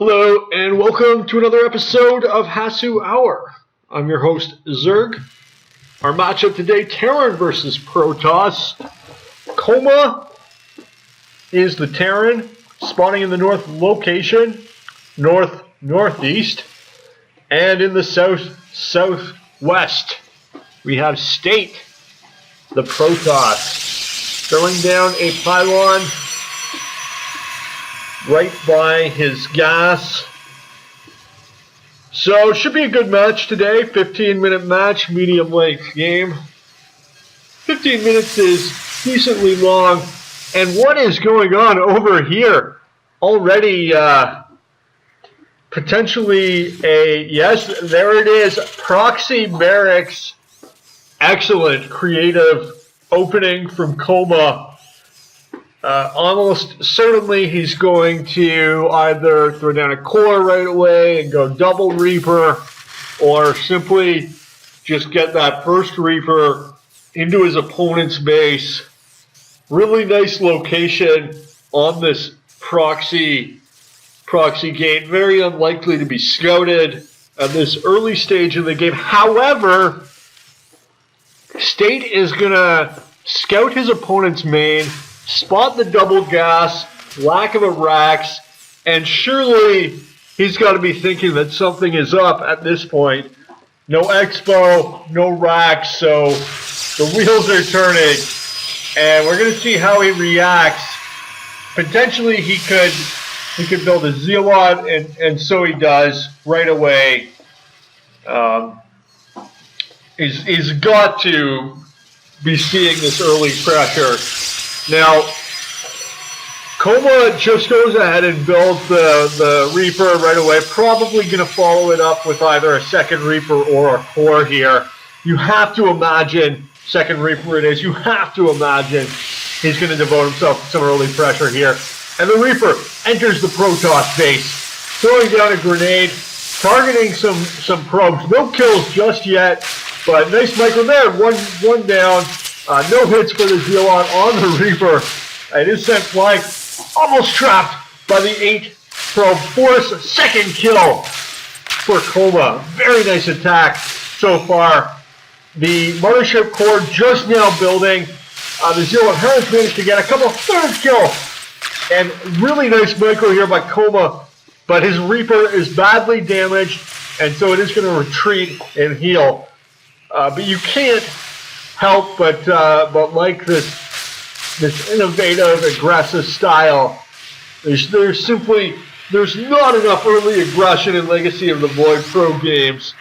Hello and welcome to another episode of Hasu Hour. I'm your host Zerg. Our matchup today, Terran versus Protoss. Coma is the Terran, spawning in the north location, northeast, and in the southwest we have State, the Protoss, throwing down a pylon right by his gas. So it should be a good match today. 15-minute match, medium length game. 15 minutes is decently long. And what is going on over here? Already potentially yes, there it is. Proxy barracks. Excellent creative opening from Coma. Almost certainly he's going to either throw down a core right away and go double Reaper, or simply just get that first Reaper into his opponent's base. Really nice location on this proxy gate. Very unlikely to be scouted at this early stage of the game. However, State is going to scout his opponent's main, spot the double gas, lack of a racks, and surely he's got to be thinking that something is up at this point. No expo, no racks, so the wheels are turning, and we're going to see how he reacts. Potentially he could build a Zealot, and so he does right away. He's got to be seeing this early pressure. Now, Coma just goes ahead and builds the Reaper right away. Probably going to follow it up with either a second Reaper or a core here. You have to imagine, second Reaper it is, you have to imagine he's going to devote himself to some early pressure here. And the Reaper enters the Protoss base, throwing down a grenade, targeting some probes. No kills just yet, but nice micro there. One down. No hits for the Zealot on the Reaper. It is sent flying, almost trapped by the 8 probe force. Second kill for Coma. Very nice attack so far. The mothership core just now building. The Zealot has managed to get a couple third kill. And really nice micro here by Coma. But his Reaper is badly damaged, and so it is going to retreat and heal. But you can't help but like this innovative, aggressive style. There's not enough early aggression in Legacy of the Void Pro games,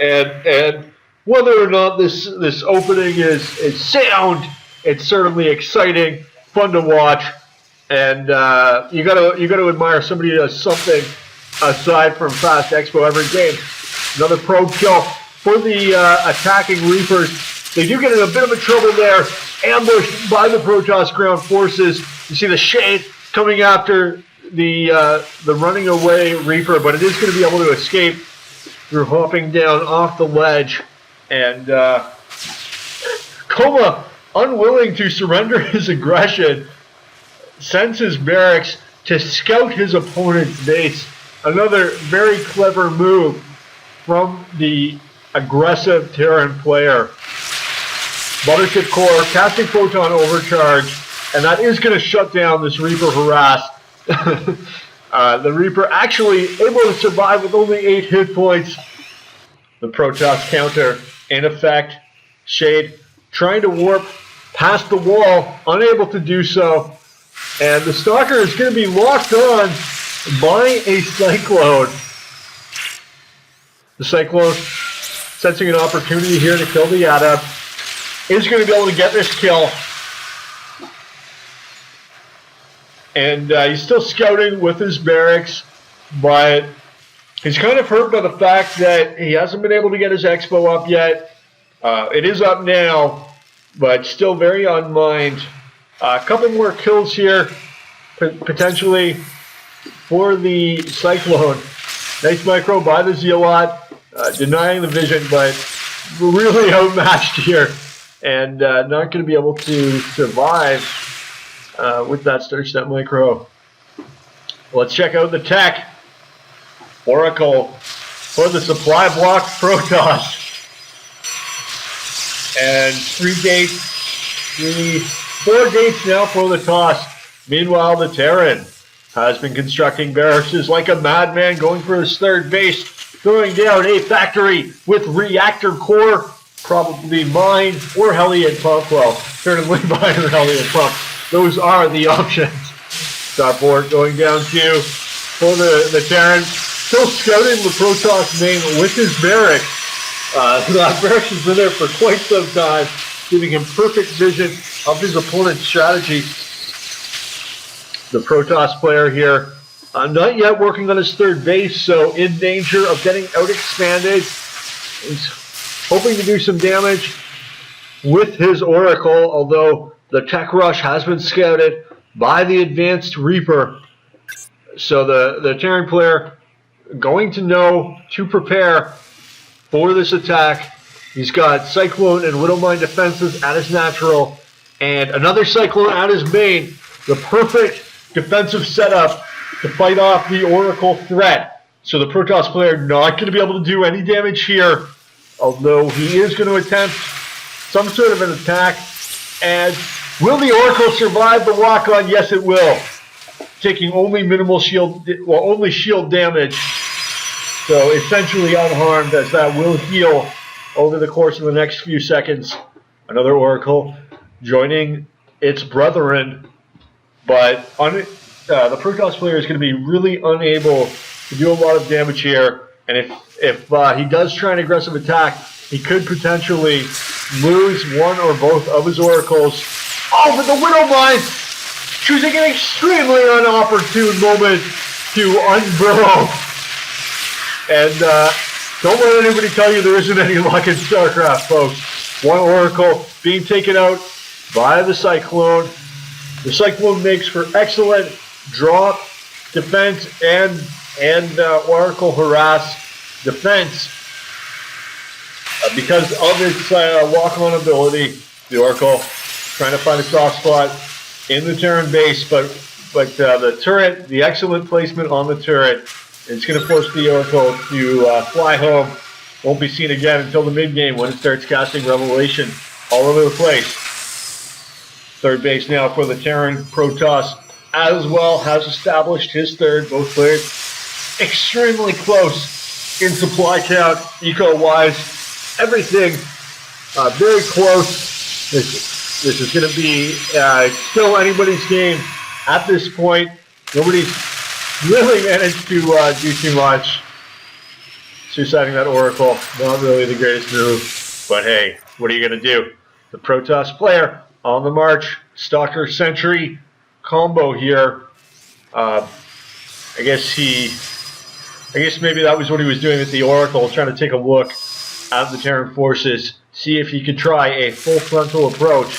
and whether or not this opening is sound, it's certainly exciting, fun to watch, and you gotta admire somebody who does something aside from fast expo every game. Another probe kill for the attacking Reapers. They do get in a bit of a trouble there, ambushed by the Protoss ground forces. You see the Shade coming after the running away Reaper, but it is going to be able to escape through hopping down off the ledge. And Coma, unwilling to surrender his aggression, sends his barracks to scout his opponent's base. Another very clever move from the aggressive Terran player. Mothership core, casting photon overcharge, and that is going to shut down this Reaper harass. The Reaper actually able to survive with only 8 hit points. The Protoss counter in effect. Shade trying to warp past the wall, unable to do so. And the Stalker is going to be locked on by a Cyclone. The Cyclone sensing an opportunity here to kill the Adept. Is going to be able to get this kill. And he's still scouting with his barracks, but he's kind of hurt by the fact that he hasn't been able to get his expo up yet. It is up now, but still very unmined. A couple more kills here, potentially, for the Cyclone. Nice micro by the Zealot, denying the vision, but really outmatched here. And not going to be able to survive with that Sturge Step Micro. Let's check out the tech. Oracle for the supply block Protoss. And 4 gates now for the toss. Meanwhile, the Terran has been constructing barracks like a madman, going for his third base, throwing down a factory with reactor core, probably mine or Hellion pump. Well, certainly mine or Hellion pump. Those are the options. Starport going down to for the Terran. Still scouting the Protoss main with his barracks. That barracks has been there for quite some time, giving him perfect vision of his opponent's strategy. The Protoss player here, not yet working on his third base, so in danger of getting out-expanded. He's hoping to do some damage with his Oracle, although the Tech Rush has been scouted by the Advanced Reaper. So the Terran player going to know to prepare for this attack. He's got Cyclone and Widowmine defenses at his natural, and another Cyclone at his main. The perfect defensive setup to fight off the Oracle threat. So the Protoss player not going to be able to do any damage here, although he is going to attempt some sort of an attack. And will the Oracle survive the lock-on? Yes, it will. Taking only minimal shield, well, only shield damage. So essentially unharmed, as that will heal over the course of the next few seconds. Another Oracle joining its brethren, but the Protoss player is going to be really unable to do a lot of damage here. And if he does try an aggressive attack, he could potentially lose one or both of his Oracles. Oh, but the Widowmine choosing an extremely inopportune moment to unburrow. And don't let anybody tell you there isn't any luck in StarCraft, folks. One Oracle being taken out by the Cyclone. The Cyclone makes for excellent drop, defense, and Oracle harass defense. Because of its lock-on ability, the Oracle trying to find a soft spot in the Terran base, but the turret, the excellent placement on the turret, it's going to force the Oracle to fly home. Won't be seen again until the mid-game when it starts casting Revelation all over the place. Third base now for the Terran. Protoss as well has established his third. Both players extremely close in supply count, eco-wise. Everything very close. This is going to be still anybody's game at this point. Nobody's really managed to do too much. Suiciding that Oracle, not really the greatest move, but hey, what are you going to do? The Protoss player on the march, Stalker Sentry combo here. I guess maybe that was what he was doing with the Oracle, trying to take a look at the Terran forces, see if he could try a full frontal approach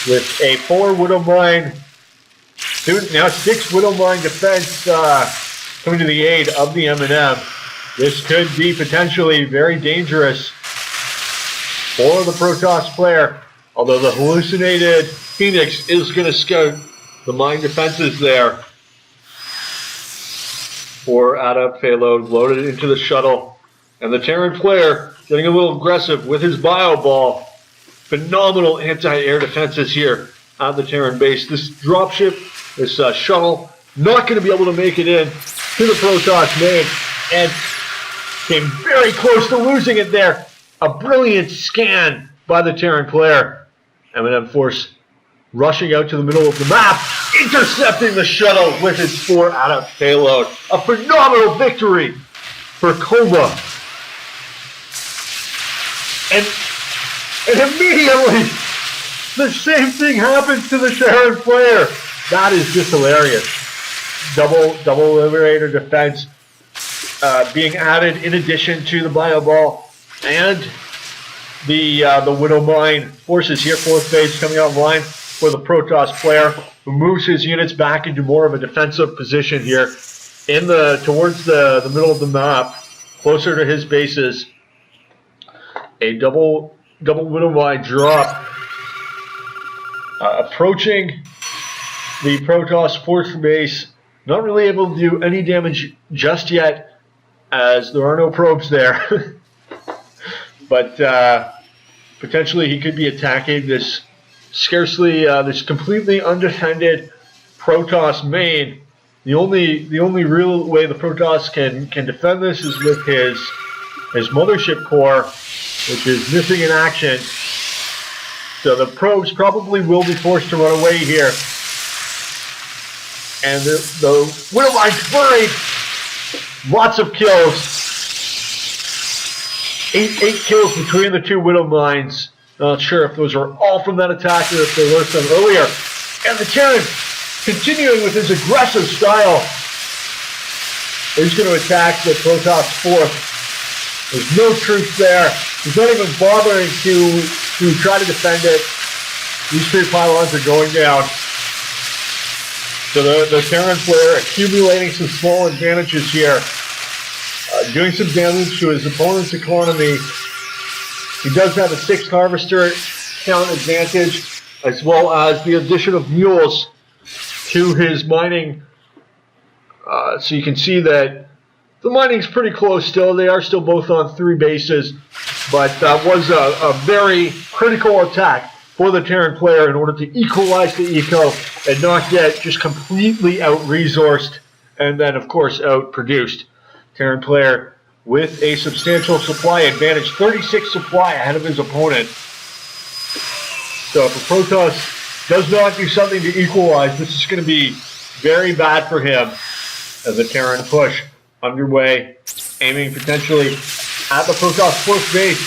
with a 4 Widowmine, now 6 Widowmine defense coming to the aid of the M&M. This could be potentially very dangerous for the Protoss player, although the hallucinated Phoenix is going to scout the mine defenses there for adept payload loaded into the shuttle. And the Terran player getting a little aggressive with his bio ball. Phenomenal anti-air defenses here at the Terran base. This dropship, this shuttle, not going to be able to make it in to the Protoss main, and came very close to losing it there. A brilliant scan by the Terran player. M&M force rushing out to the middle of the map, intercepting the shuttle with its 4 adept payload. A phenomenal victory for Cobra. And immediately, the same thing happens to the Terran player. That is just hilarious. Double Liberator defense being added in addition to the Bio Ball and the Widowmine forces here. 4th base coming online for the Protoss player, who moves his units back into more of a defensive position here towards the middle of the map, closer to his bases. A double Widowmine drop approaching the Protoss 4th base Not really able to do any damage just yet, as there are no probes there. But potentially he could be attacking this this completely undefended Protoss main. The only real way the Protoss can defend this is with his mothership core, which is missing in action. So the probes probably will be forced to run away here. And the Widowmine's buried. Lots of kills. Eight kills between the two Widowmines. Not sure if those are all from that attack or if there were some earlier. And the Terran continuing with his aggressive style. He's going to attack the Protoss 4th. There's no troops there. He's not even bothering to try to defend it. These 3 pylons are going down. So the Terran player accumulating some small advantages here. Doing some damage to his opponent's economy. He does have a 6 harvester count advantage, as well as the addition of mules to his mining. So you can see that the mining's pretty close still. They are still both on 3 bases, but that was a very critical attack for the Terran player in order to equalize the eco and not get just completely out-resourced and then, of course, out-produced. Terran player with a substantial supply advantage, 36 supply ahead of his opponent. So if the Protoss does not do something to equalize, this is going to be very bad for him as the Terran push underway, aiming potentially at the Protoss 4th base.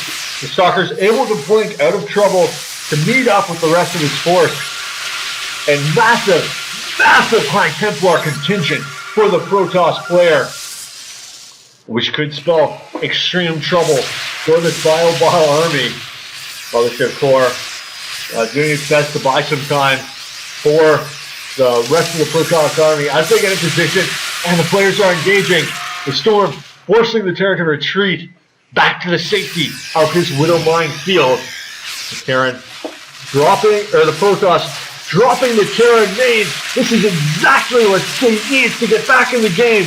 The Stalker's able to blink out of trouble to meet up with the rest of his force. And massive High Templar contingent for the Protoss player, which could spell extreme trouble for this Bio-Bile army. Mothership Corps doing its best to buy some time for the rest of the Protoss army as they get in position and the players are engaging. The Storm forcing the Terran to retreat back to the safety of his Widowmine field. The Terran the Protoss dropping the Terran main. This is exactly what State needs to get back in the game.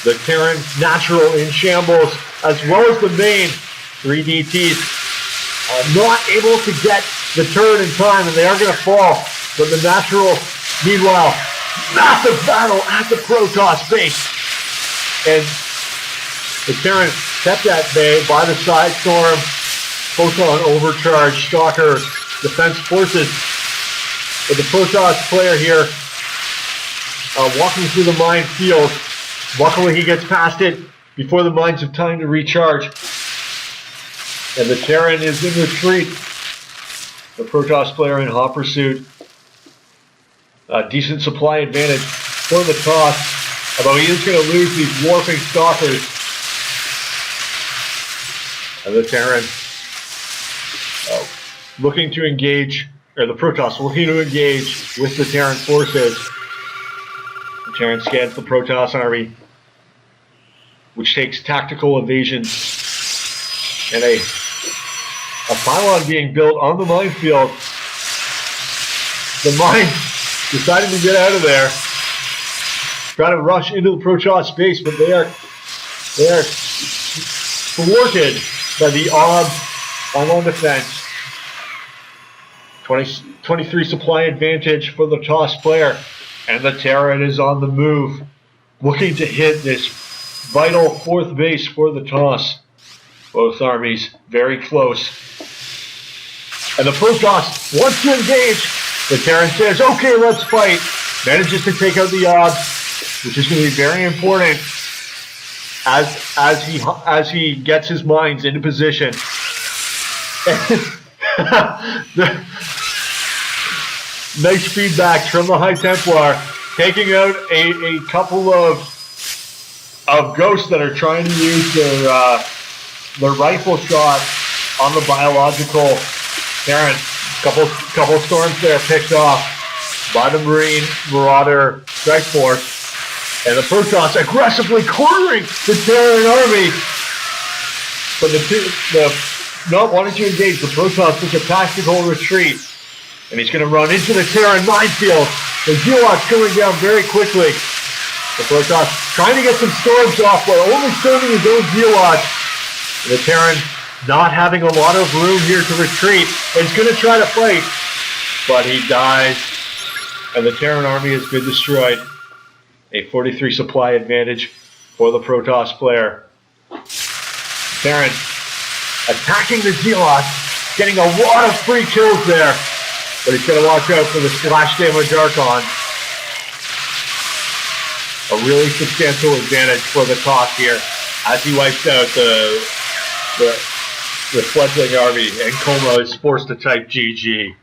The Terran natural in shambles, as well as the main 3 DTs, not able to get the turn in time, and they are going to fall. But the natural, meanwhile, massive battle at the Protoss base. And the Terran kept at bay by the side storm, photon overcharge, Stalker defense forces. But the Protoss player here walking through the minefield. Luckily he gets past it before the mines have time to recharge. And the Terran is in retreat. The Protoss player in hot pursuit. Decent supply advantage for the toss, although he is going to lose these warping Stalkers. And the Terran looking to engage, or the Protoss looking to engage with the Terran forces. The Terran scans the Protoss army, which takes tactical evasion, and a pylon being built on the minefield. The mine deciding to get out of there, trying to rush into the Protoss base, but they are thwarted by the Ob pylon defense. 23 supply advantage for the Toss player, and the Terran is on the move, looking to hit this vital 4th base for the Toss. Both armies very close. And the Protoss wants to engage. The Terran says, okay, let's fight. Manages to take out the Ob, which is going to be very important as he gets his mines into position. Nice feedback from the High Templar, taking out a couple of ghosts that are trying to use their rifle shot on the biological Terran. Couple storms there picked off by the Marine Marauder Strike Force, and the Protoss aggressively cornering the Terran army. But the not wanting to engage, the Protoss took a tactical retreat, and he's going to run into the Terran minefield. The Zealots going down very quickly. The Protoss trying to get some storms off while only storming his own Zealots. The Terran not having a lot of room here to retreat. He's going to try to fight, but he dies. And the Terran army has been destroyed. A 43 supply advantage for the Protoss player. Terran attacking the Zealots, getting a lot of free kills there. But he's got to watch out for the splash damage Archon. A really substantial advantage for the Toss here as he wipes out the fledgling army, and Como is forced to type GG.